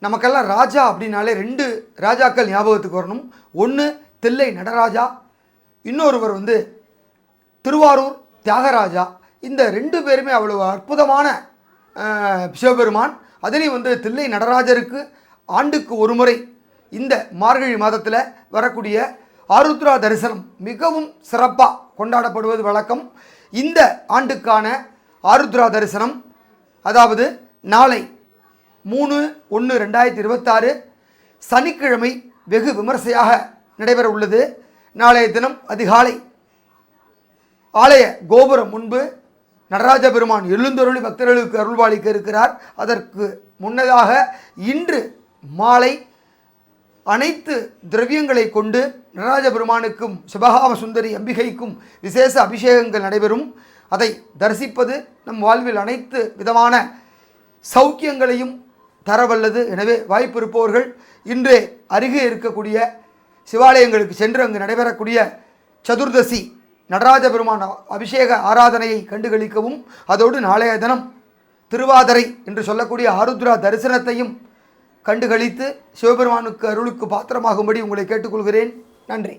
நமக்கெல்லாம் ராஜா அப்படின்னாலே ரெண்டு ராஜாக்கள் ஞாபகத்துக்கு வரணும். ஒன்று தில்லை நடராஜா, இன்னொருவர் திருவாரூர் தியாகராஜா. இந்த ரெண்டு பேருமே அவ்வளவு அற்புதமான சிவபெருமான். அதுலேயும் தில்லை நடராஜருக்கு ஆண்டுக்கு ஒரு முறை இந்த மார்கழி மாதத்தில் வரக்கூடிய ஆருத்ரா தரிசனம் மிகவும் சிறப்பாக கொண்டாடப்படுவது வழக்கம். இந்த ஆண்டுக்கான ஆருத்ரா தரிசனம் அதாவது நாளை 3/1/2026 சனிக்கிழமை வெகு விமர்சையாக நடைபெற உள்ளது. நாளைய தினம் அதிகாலை ஆலய கோபுரம் முன்பு நடராஜ பெருமான் எழுந்தருளி பக்தர்களுக்கு அருள்வாளிக்க இருக்கிறார். அதற்கு முன்னதாக இன்று மாலை அனைத்து திரவியங்களை கொண்டு நடராஜ பெருமானுக்கும் சிவகாம சுந்தரி அம்பிகைக்கும் விசேஷ அபிஷேகங்கள் நடைபெறும். அதை தரிசிப்பது நம் வாழ்வில் அனைத்து விதமான சௌக்கியங்களையும் தரவல்லது. எனவே வாய்ப்பு இருப்பவர்கள் இன்றே அருகே இருக்கக்கூடிய சிவாலயங்களுக்கு சென்று அங்கு நடைபெறக்கூடிய சதுர்தசி நடராஜ பெருமான் அபிஷேக ஆராதனையை கண்டுகளிக்கவும், அதோடு நாளைய தினம் திருவாதிரை என்று சொல்லக்கூடிய ஆருத்ரா தரிசனத்தையும் கண்டுகளித்து சிவபெருமானுக்கு அருளுக்கு பாத்திரமாகும்படி உங்களை கேட்டுக்கொள்கிறேன். நன்றி.